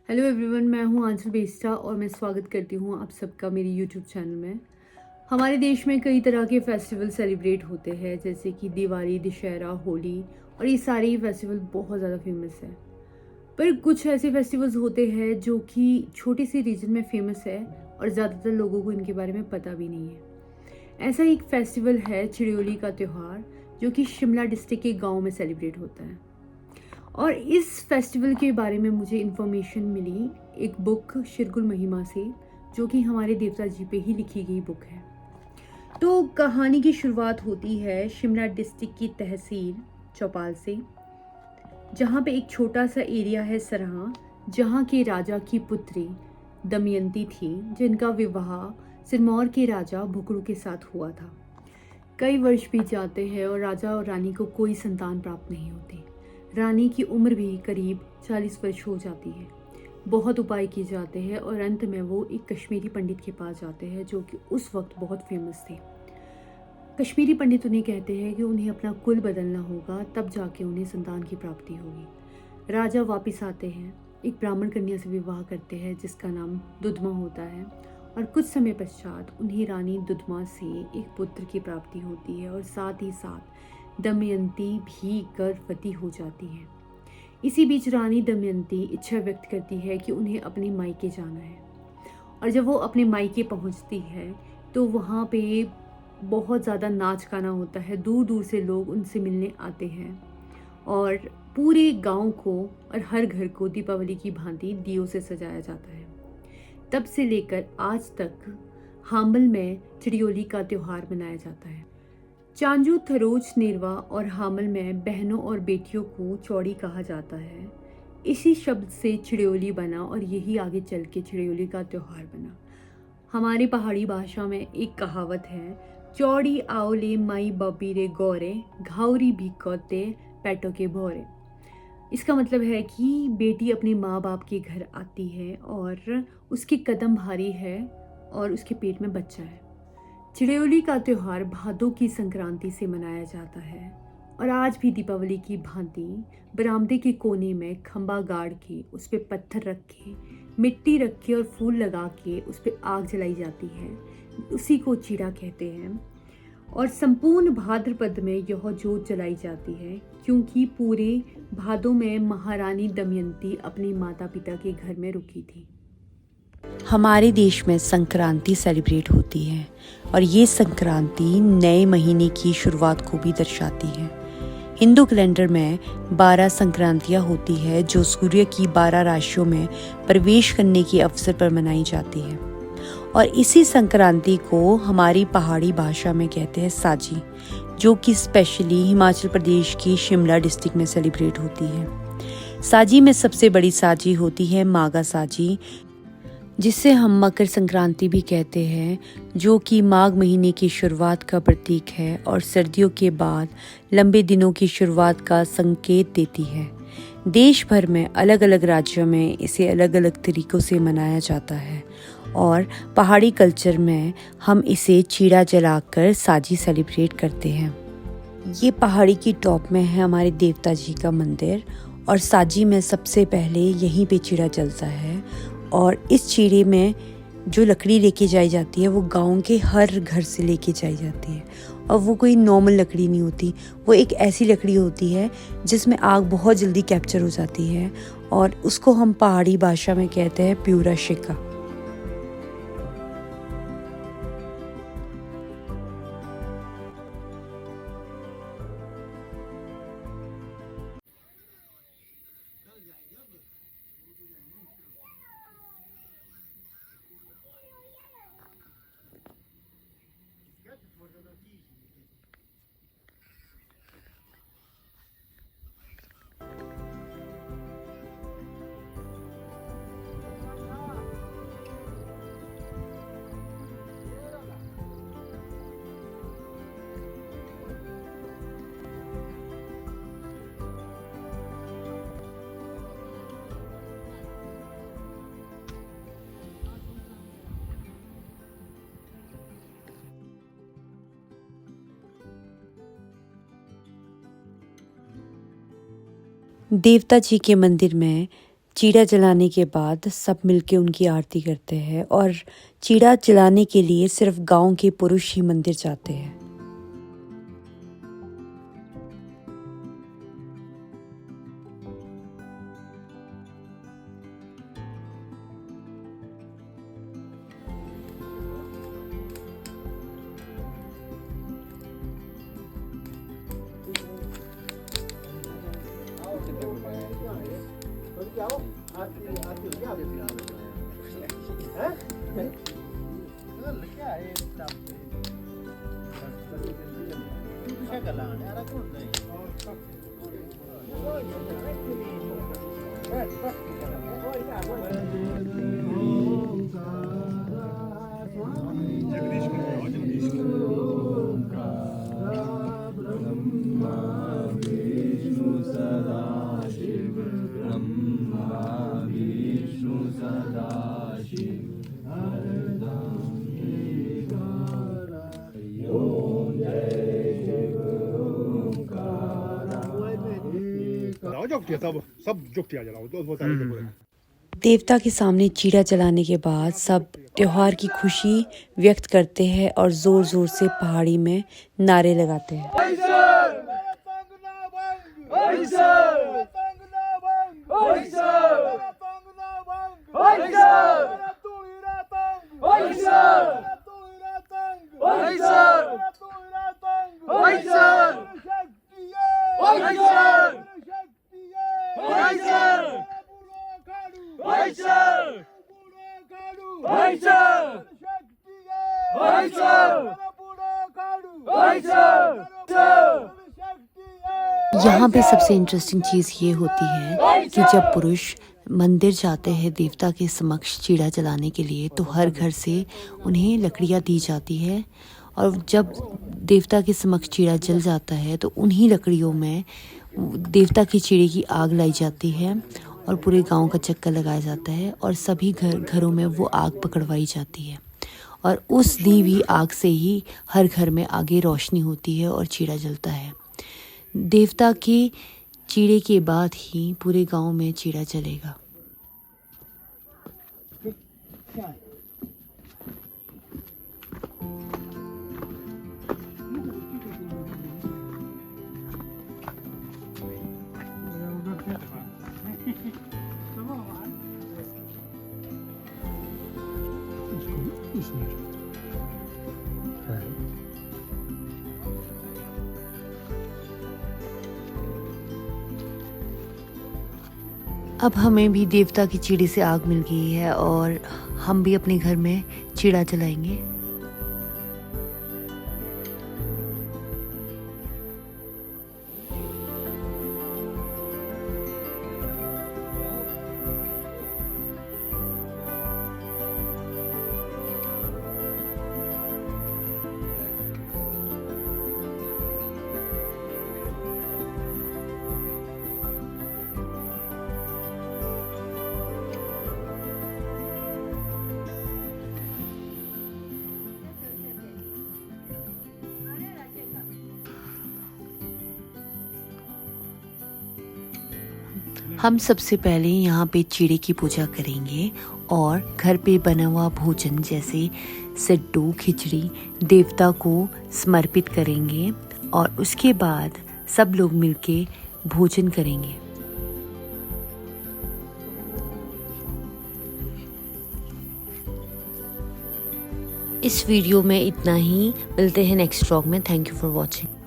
Hello everyone, मैं हूं आंचल बेस्टा और मैं स्वागत करती हूं आप सबका मेरी यूट्यूब चैनल में। हमारे देश में कई तरह के फेस्टिवल सेलिब्रेट होते हैं, जैसे कि दिवाली, दशहरा, होली, और ये सारे ही फेस्टिवल बहुत ज़्यादा फेमस है। पर कुछ ऐसे फेस्टिवल्स होते हैं जो कि छोटे से रीजन में फेमस है और ज़्यादातर लोगों को इनके बारे में पता भी नहीं है। ऐसा एक फेस्टिवल है चिड़ियोली का त्यौहार, जो कि शिमला डिस्ट्रिक्ट के गाँव में सेलिब्रेट होता है। और इस फेस्टिवल के बारे में मुझे इन्फॉर्मेशन मिली एक बुक शिरकुल महिमा से, जो कि हमारे देवता जी पे ही लिखी गई बुक है। तो कहानी की शुरुआत होती है शिमला डिस्ट्रिक्ट की तहसील चौपाल से, जहाँ पे एक छोटा सा एरिया है सरहा, जहाँ के राजा की पुत्री दमयंती थी, जिनका विवाह सिरमौर के राजा भुकड़ू के साथ हुआ था। कई वर्ष बीत जाते हैं और राजा और रानी को कोई संतान प्राप्त नहीं होती। रानी की उम्र भी करीब 40 वर्ष हो जाती है। बहुत उपाय किए जाते हैं और अंत में वो एक कश्मीरी पंडित के पास जाते हैं, जो कि उस वक्त बहुत फेमस थे। कश्मीरी पंडित उन्हें कहते हैं कि उन्हें अपना कुल बदलना होगा, तब जाके उन्हें संतान की प्राप्ति होगी। राजा वापस आते हैं, एक ब्राह्मण कन्या से विवाह करते हैं जिसका नाम दुधमा होता है, और कुछ समय पश्चात उन्हें रानी दुधमा से एक पुत्र की प्राप्ति होती है और साथ ही साथ दमयंती भी गर्भवती हो जाती है। इसी बीच रानी दमयंती इच्छा व्यक्त करती है कि उन्हें अपने मायके जाना है, और जब वो अपने मायके पहुंचती है तो वहाँ पे बहुत ज़्यादा नाच गाना होता है। दूर दूर से लोग उनसे मिलने आते हैं और पूरे गांव को और हर घर को दीपावली की भांति दियों से सजाया जाता है। तब से लेकर आज तक हाम्बल में चिड़ियोली का त्यौहार मनाया जाता है। चांजू, थरोच, नेरवा और हामल में बहनों और बेटियों को चौड़ी कहा जाता है। इसी शब्द से चिड़ियोली बना और यही आगे चल के चिड़ियोली का त्यौहार बना। हमारी पहाड़ी भाषा में एक कहावत है, चौड़ी आओले माई बबी रे गौरे, घावरी भी कौते पैटों के भोरे। इसका मतलब है कि बेटी अपने माँ बाप के घर आती है और उसके कदम भारी है और उसके पेट में बच्चा है। चिड़ियोली का त्यौहार भादों की संक्रांति से मनाया जाता है और आज भी दीपावली की भांति बरामदे के कोने में खंबा गाड़ के उस पर पत्थर रख के, मिट्टी रख के और फूल लगा के उस पर आग जलाई जाती है। उसी को चीड़ा कहते हैं। और संपूर्ण भाद्रपद में यह जोत जलाई जाती है, क्योंकि पूरे भादों में महारानी दमयंती अपने माता पिता के घर में रुकी थी। हमारे देश में संक्रांति सेलिब्रेट होती है और ये संक्रांति नए महीने की शुरुआत को भी दर्शाती है। हिंदू कैलेंडर में 12 संक्रांतियाँ होती है, जो सूर्य की 12 राशियों में प्रवेश करने के अवसर पर मनाई जाती है। और इसी संक्रांति को हमारी पहाड़ी भाषा में कहते हैं साजी, जो कि स्पेशली हिमाचल प्रदेश की शिमला डिस्ट्रिक्ट में सेलिब्रेट होती है। साजी में सबसे बड़ी साजी होती है मागा साजी, जिसे हम मकर संक्रांति भी कहते हैं, जो कि माघ महीने की शुरुआत का प्रतीक है और सर्दियों के बाद लंबे दिनों की शुरुआत का संकेत देती है। देश भर में अलग अलग राज्यों में इसे अलग अलग तरीक़ों से मनाया जाता है और पहाड़ी कल्चर में हम इसे चीड़ा जलाकर साजी सेलिब्रेट करते हैं। ये पहाड़ी की टॉप में है हमारे देवता जी का मंदिर और साजी में सबसे पहले यहीं पे चीड़ा जलता है। और इस चीड़े में जो लकड़ी लेके जाई जाती है वो गांव के हर घर से लेके जाई जाती है, और वो कोई नॉर्मल लकड़ी नहीं होती, वो एक ऐसी लकड़ी होती है जिसमें आग बहुत जल्दी कैप्चर हो जाती है और उसको हम पहाड़ी भाषा में कहते हैं प्यूरा शिका। देवता जी के मंदिर में चीड़ा जलाने के बाद सब मिलके उनकी आरती करते हैं और चीड़ा जलाने के लिए सिर्फ गांव के पुरुष ही मंदिर जाते हैं। सब जुटिया जलाओ तो वो तारीख पूरे। देवता के सामने चीड़ा जलाने के बाद सब त्योहार की खुशी व्यक्त करते हैं और जोर जोर से पहाड़ी में नारे लगाते हैं। यहाँ पे सबसे इंटरेस्टिंग चीज़ ये होती है कि जब पुरुष मंदिर जाते हैं देवता के समक्ष चीड़ा जलाने के लिए तो हर घर से उन्हें लकड़ियाँ दी जाती है और जब देवता के समक्ष चीड़ा जल जाता है तो उन्हीं लकड़ियों में देवता की चीड़े की आग लाई जाती है और पूरे गांव का चक्कर लगाया जाता है और सभी घरों में वो आग पकड़वाई जाती है और उस दी हुई आग से ही हर घर में आगे रोशनी होती है और चीड़ा जलता है। देवता के चीड़े के बाद ही पूरे गांव में चीड़ा जलेगा। अब हमें भी देवता की चीड़ी से आग मिल गई है और हम भी अपने घर में चीड़ा जलाएंगे। हम सबसे पहले यहाँ पे चीड़े की पूजा करेंगे और घर पे बना हुआ भोजन जैसे सड्डू खिचड़ी देवता को समर्पित करेंगे और उसके बाद सब लोग मिलके भोजन करेंगे। इस वीडियो में इतना ही, मिलते हैं नेक्स्ट व्लॉग में। Thank you for watching.